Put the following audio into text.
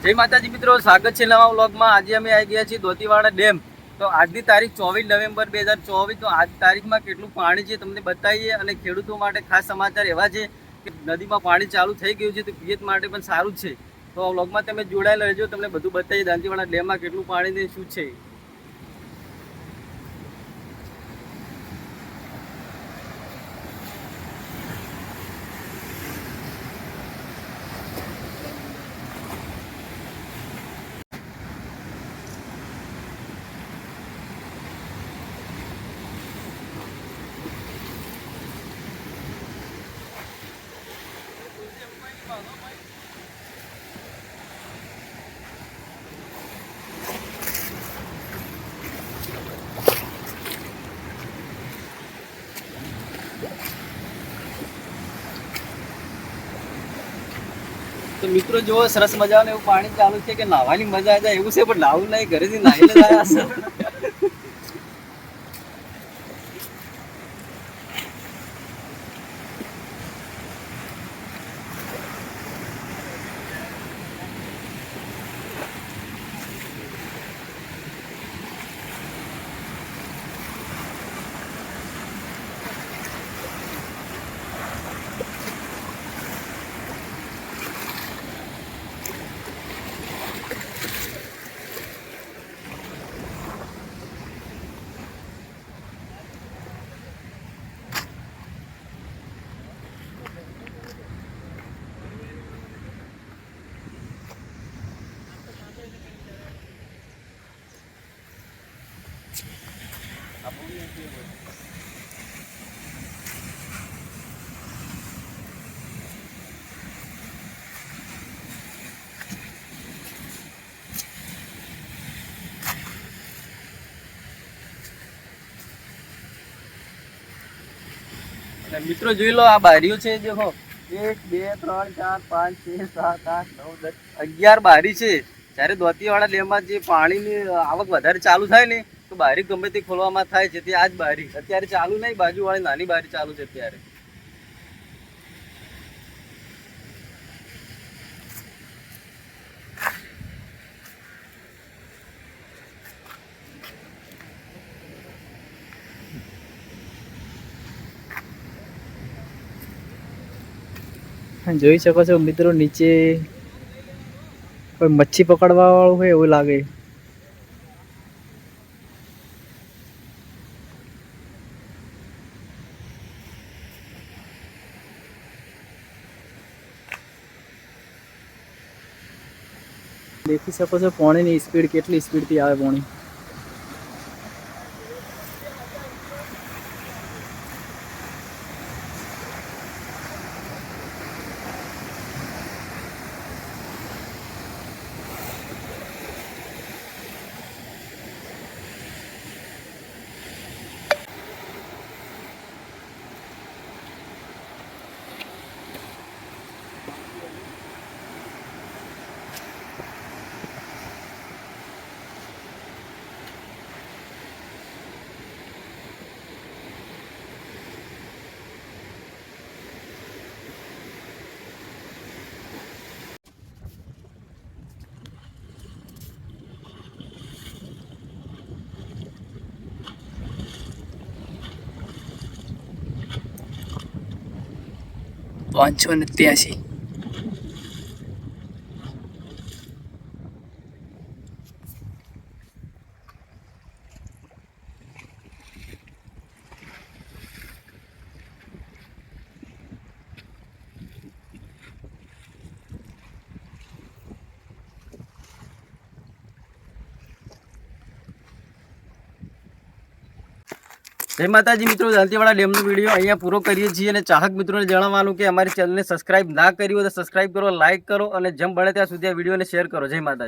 જય માતાજી મિત્રો, સ્વાગત છે નવા વ્લોગમાં। આજે અમે આવી ગયા છીએ દોતીવાડા ડેમ। તો આજની તારીખ 24 નવેમ્બર 2024। તો આજ તારીખમાં કેટલું પાણી છે તમને બતાવીએ। અને ખેડૂતો માટે ખાસ સમાચાર એવા છે કે નદીમાં પાણી ચાલુ થઈ ગયું છે, તો પિયત માટે પણ સારું જ છે। તો આ વ્લોગમાં તમે જોડાયેલા રહેજો, તમને બધું બતાવીએ દાંતીવાડા ડેમમાં કેટલું પાણી ને શું છે। તો મિત્રો જો સરસ મજાનું એવું પાણી ચાલુ છે કે નાહવાની મજા આવી જાય એવું છે, પણ નાવું નહીં, ઘરેથી નાહીને લાયા હશે। મિત્રો જોઈ લો, આ બારીઓ છે, દેખો 1 2 3 4 5 6 7 8 9 10 11 બારી છે। જ્યારે દોતીવાડા ડેમમાં જે પાણીની આવક વધારે ચાલુ થાય ને, તો બારી ગમે તે ખોલવામાં થાય છે। તે આ જ બારી અત્યારે ચાલુ નહીં, બાજુવાળી નાની બારી ચાલુ છે અત્યારે। જોઈ શકો છો મિત્રો, નીચે કોઈ મચ્છી પકડવા વાળું હોય એવું લાગે। દેખી શકો છો પાણીની સ્પીડ કેટલી સ્પીડથી આવે પાણી। પાંચસો ને 83। જય માતાજી મિત્રો, દાંતીવાડા ડેમનો વિડીયો અહીંયા પૂરો કરીએ છીએ। અને ચાહક મિત્રોને જણાવવાનું કે અમારી ચેનલને સબસ્ક્રાઇબ ના કરી હોય તો સબસ્ક્રાઇબ કરો, લાઇક કરો, અને જેમ બને ત્યાં સુધી આ વિડીયોને શેર કરો। જય માતાજી।